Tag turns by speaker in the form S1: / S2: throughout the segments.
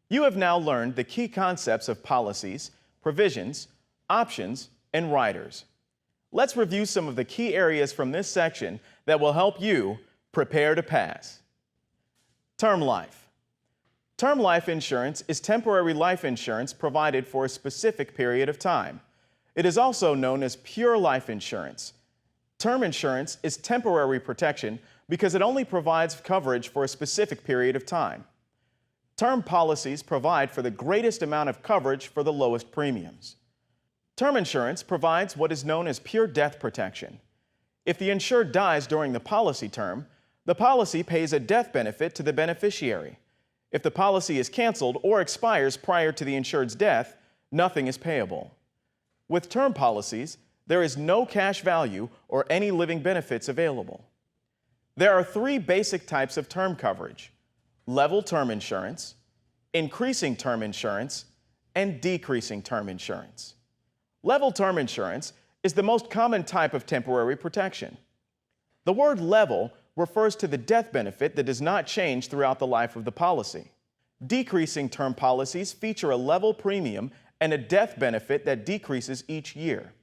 S1: You have now learned the key concepts of policies, provisions, options, and riders. Let's review some of the key areas from this section that will help you prepare to pass. Term life. Term life insurance is temporary life insurance provided for a specific period of time. It is also known as pure life insurance. Term insurance is temporary protection because it only provides coverage for a specific period of time. Term policies provide for the greatest amount of coverage for the lowest premiums. Term insurance provides what is known as pure death protection. If the insured dies during the policy term, the policy pays a death benefit to the beneficiary. If the policy is canceled or expires prior to the insured's death, nothing is payable. With term policies, there is no cash value or any living benefits available. There are three basic types of term coverage: level term insurance, increasing term insurance, and decreasing term insurance. Level term insurance is the most common type of temporary protection. The word level refers to the death benefit that does not change throughout the life of the policy. Decreasing term policies feature a level premium and a death benefit that decreases each year.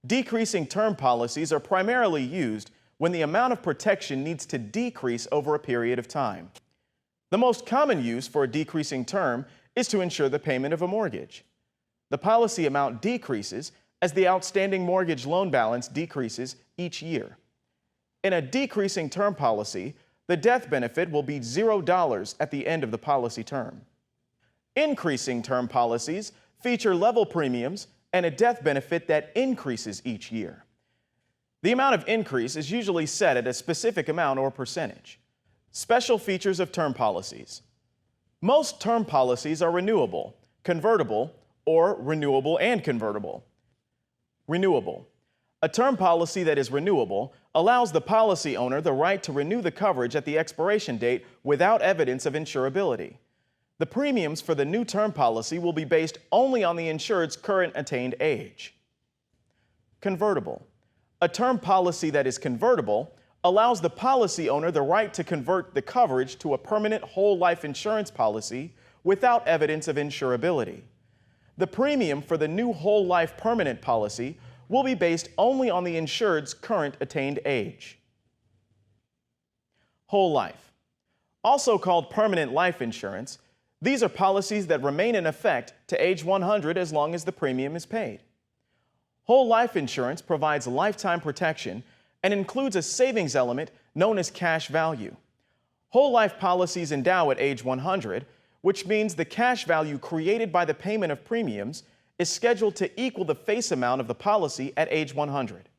S1: Decreasing term policies are primarily used when the amount of protection needs to decrease over a period of time. The most common use for a decreasing term is to ensure the payment of a mortgage. The policy amount decreases as the outstanding mortgage loan balance decreases each year. In a decreasing term policy, the death benefit will be $0 at the end of the policy term. Increasing term policies feature level premiums and a death benefit that increases each year. The amount of increase is usually set at a specific amount or percentage. Special features of term policies. Most term policies are renewable, convertible, or renewable and convertible. Renewable. A term policy that is renewable allows the policy owner the right to renew the coverage at the expiration date without evidence of insurability. The premiums for the new term policy will be based only on the insured's current attained age. Convertible. A term policy that is convertible allows the policy owner the right to convert the coverage to a permanent whole life insurance policy without evidence of insurability. The premium for the new whole life permanent policy will be based only on the insured's current attained age. Whole life. Also called permanent life insurance, these are policies that remain in effect to age 100 as long as the premium is paid. Whole life insurance provides lifetime protection and includes a savings element known as cash value. Whole life policies endow at age 100, which means the cash value created by the payment of premiums is scheduled to equal the face amount of the policy at age 100.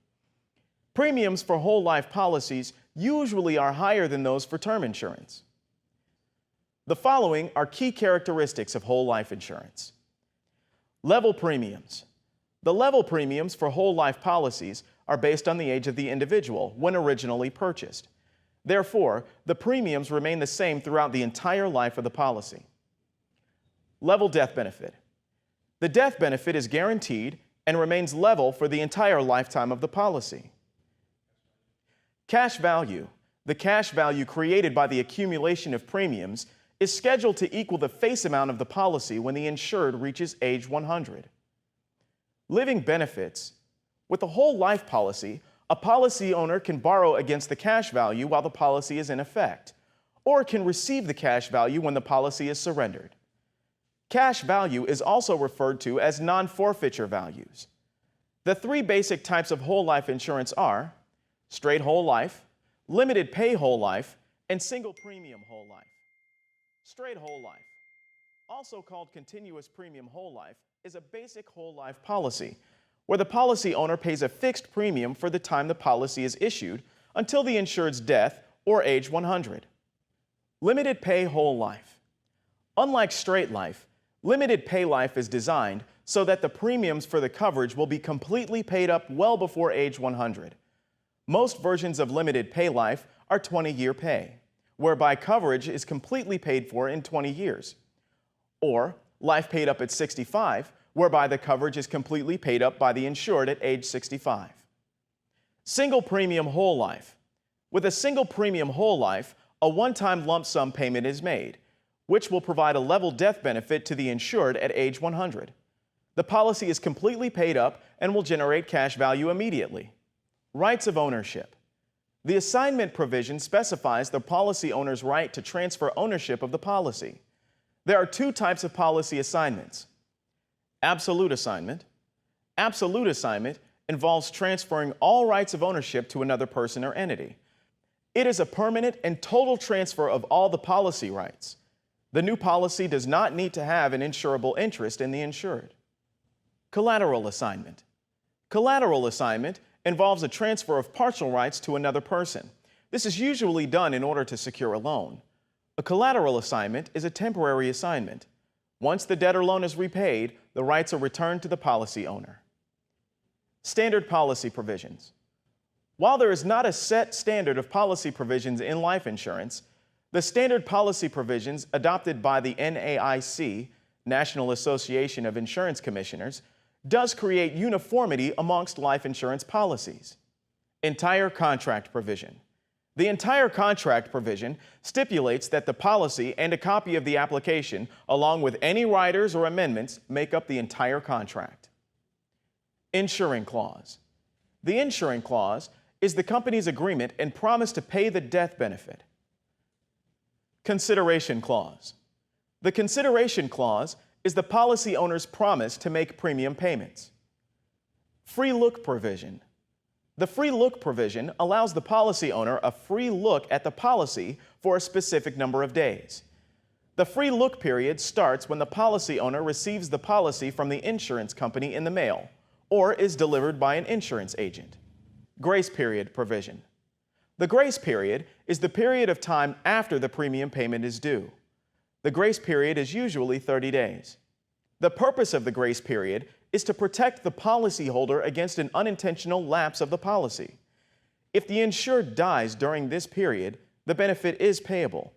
S1: Premiums for whole life policies usually are higher than those for term insurance. The following are key characteristics of whole life insurance. Level premiums. The level premiums for whole life policies are based on the age of the individual when originally purchased. Therefore, the premiums remain the same throughout the entire life of the policy. Level death benefit. The death benefit is guaranteed and remains level for the entire lifetime of the policy. Cash value. The cash value created by the accumulation of premiums is scheduled to equal the face amount of the policy when the insured reaches age 100. Living benefits. With a whole life policy, a policy owner can borrow against the cash value while the policy is in effect, or can receive the cash value when the policy is surrendered. Cash value is also referred to as non-forfeiture values. The three basic types of whole life insurance are straight whole life, limited pay whole life, and single premium whole life. Straight whole life, also called continuous premium whole life, is a basic whole life policy where the policy owner pays a fixed premium for the time the policy is issued until the insured's death or age 100. Limited pay whole life. Unlike straight life, limited pay life is designed so that the premiums for the coverage will be completely paid up well before age 100. Most versions of limited pay life are 20-year pay, whereby coverage is completely paid for in 20 years. Or life paid up at 65, whereby the coverage is completely paid up by the insured at age 65. Single premium whole life. With a single premium whole life, a one-time lump sum payment is made, which will provide a level death benefit to the insured at age 100. The policy is completely paid up and will generate cash value immediately. Rights of ownership. The assignment provision specifies the policy owner's right to transfer ownership of the policy. There are two types of policy assignments. Absolute assignment. Absolute assignment involves transferring all rights of ownership to another person or entity. It is a permanent and total transfer of all the policy rights. The new policy does not need to have an insurable interest in the insured. Collateral assignment. Collateral assignment involves a transfer of partial rights to another person. This is usually done in order to secure a loan. A collateral assignment is a temporary assignment. Once the debtor loan is repaid, the rights are returned to the policy owner. Standard policy provisions. While there is not a set standard of policy provisions in life insurance, the standard policy provisions adopted by the NAIC, National Association of Insurance Commissioners, does create uniformity amongst life insurance policies. Entire contract provision. The entire contract provision stipulates that the policy and a copy of the application, along with any riders or amendments, make up the entire contract. Insuring clause. The insuring clause is the company's agreement and promise to pay the death benefit. Consideration clause. The consideration clause is the policy owner's promise to make premium payments. Free look provision. The free look provision allows the policy owner a free look at the policy for a specific number of days. The free look period starts when the policy owner receives the policy from the insurance company in the mail or is delivered by an insurance agent. Grace period provision. The grace period is the period of time after the premium payment is due. The grace period is usually 30 days. The purpose of the grace period is to protect the policyholder against an unintentional lapse of the policy. If the insured dies during this period, the benefit is payable.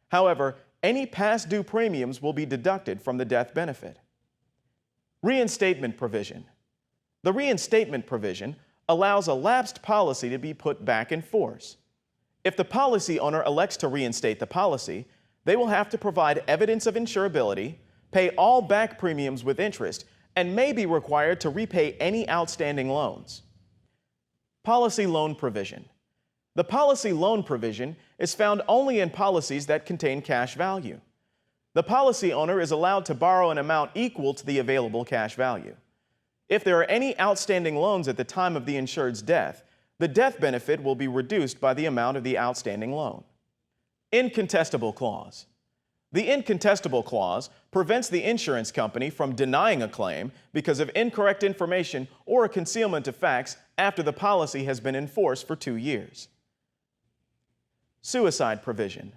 S1: However, any past due premiums will be deducted from the death benefit. Reinstatement provision. The reinstatement provision allows a lapsed policy to be put back in force. If the policy owner elects to reinstate the policy, they will have to provide evidence of insurability, pay all back premiums with interest, and may be required to repay any outstanding loans. Policy loan provision. The policy loan provision is found only in policies that contain cash value. The policy owner is allowed to borrow an amount equal to the available cash value. If there are any outstanding loans at the time of the insured's death, the death benefit will be reduced by the amount of the outstanding loan. Incontestable clause. The incontestable clause prevents the insurance company from denying a claim because of incorrect information or a concealment of facts after the policy has been in force for 2 years. Suicide provision.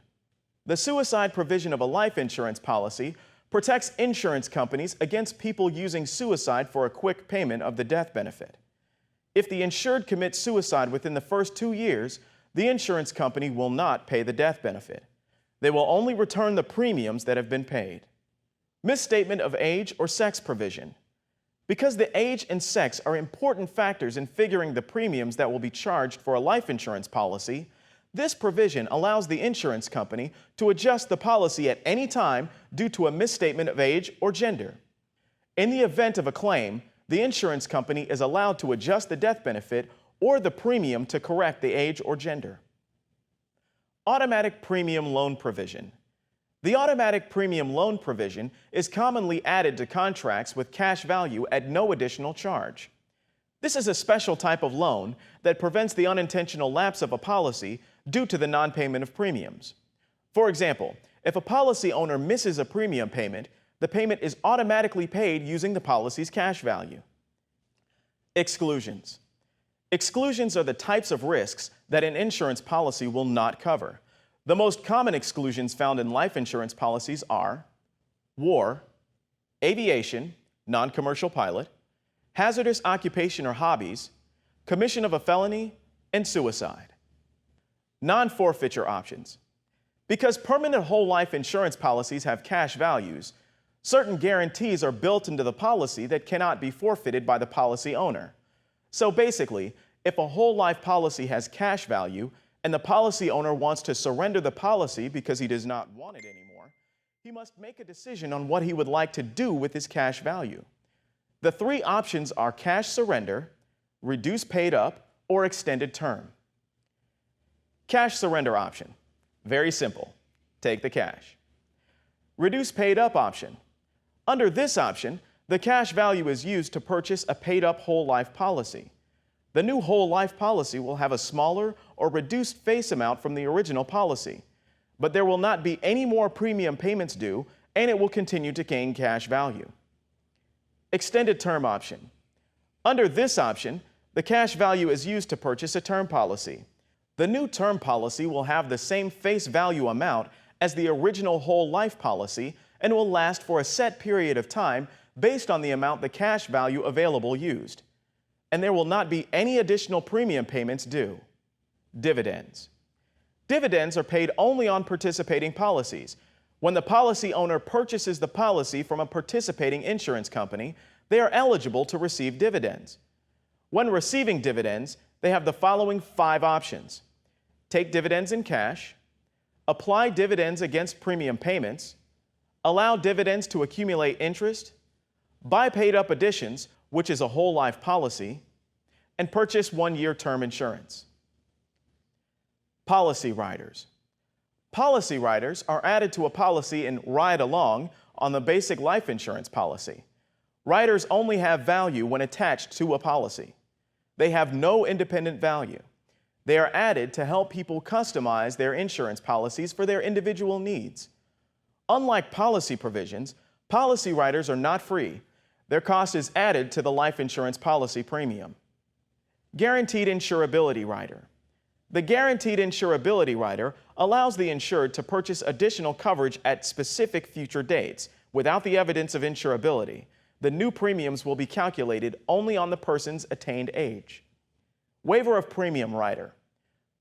S1: The suicide provision of a life insurance policy protects insurance companies against people using suicide for a quick payment of the death benefit. If the insured commits suicide within the first 2 years, the insurance company will not pay the death benefit. They will only return the premiums that have been paid. Misstatement of age or sex provision. Because the age and sex are important factors in figuring the premiums that will be charged for a life insurance policy, this provision allows the insurance company to adjust the policy at any time due to a misstatement of age or gender. In the event of a claim, the insurance company is allowed to adjust the death benefit or the premium to correct the age or gender. Automatic premium loan provision. The automatic premium loan provision is commonly added to contracts with cash value at no additional charge. This is a special type of loan that prevents the unintentional lapse of a policy due to the non-payment of premiums. For example, if a policy owner misses a premium payment, the payment is automatically paid using the policy's cash value. Exclusions. Exclusions are the types of risks that an insurance policy will not cover. The most common exclusions found in life insurance policies are war, aviation, non-commercial pilot, hazardous occupation or hobbies, commission of a felony, and suicide. Non-forfeiture options. Because permanent whole life insurance policies have cash values, certain guarantees are built into the policy that cannot be forfeited by the policy owner. So basically, if a whole life policy has cash value and the policy owner wants to surrender the policy because he does not want it anymore, he must make a decision on what he would like to do with his cash value. The three options are cash surrender, reduce paid up, or extended term. Cash surrender option. Very simple. Take the cash. Reduce paid up option. Under this option, the cash value is used to purchase a paid up whole life policy. The new whole life policy will have a smaller or reduced face amount from the original policy, but there will not be any more premium payments due, and it will continue to gain cash value. Extended term option. Under this option, the cash value is used to purchase a term policy. The new term policy will have the same face value amount as the original whole life policy and will last for a set period of time based on the amount the cash value available used. And there will not be any additional premium payments due. Dividends. Dividends are paid only on participating policies. When the policy owner purchases the policy from a participating insurance company, they are eligible to receive dividends. When receiving dividends, they have the following 5 options: take dividends in cash, apply dividends against premium payments, allow dividends to accumulate interest, buy paid-up additions, which is a whole life policy, and purchase 1-year term insurance. Policy riders. Policy riders are added to a policy in Ride Along on the basic life insurance policy. Riders only have value when attached to a policy. They have no independent value. They are added to help people customize their insurance policies for their individual needs. Unlike policy provisions, policy riders are not free. Their cost is added to the life insurance policy premium. Guaranteed Insurability Rider. The Guaranteed Insurability Rider allows the insured to purchase additional coverage at specific future dates without the evidence of insurability. The new premiums will be calculated only on the person's attained age. Waiver of Premium Rider.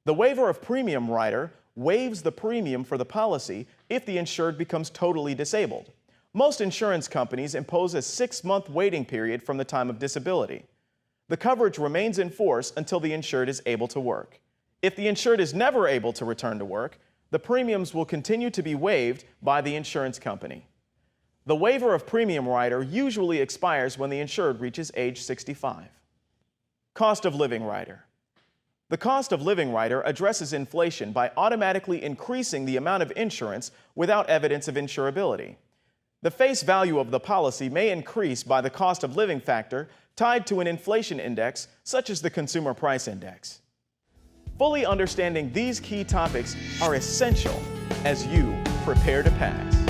S1: The Waiver of Premium Rider waives the premium for the policy if the insured becomes totally disabled. Most insurance companies impose a 6-month waiting period from the time of disability. The coverage remains in force until the insured is able to work. If the insured is never able to return to work, the premiums will continue to be waived by the insurance company. The Waiver of Premium Rider usually expires when the insured reaches age 65. Cost of Living Rider. The Cost of Living Rider addresses inflation by automatically increasing the amount of insurance without evidence of insurability. The face value of the policy may increase by the cost of living factor tied to an inflation index, such as the Consumer Price Index. Fully understanding these key topics are essential as you prepare to pass.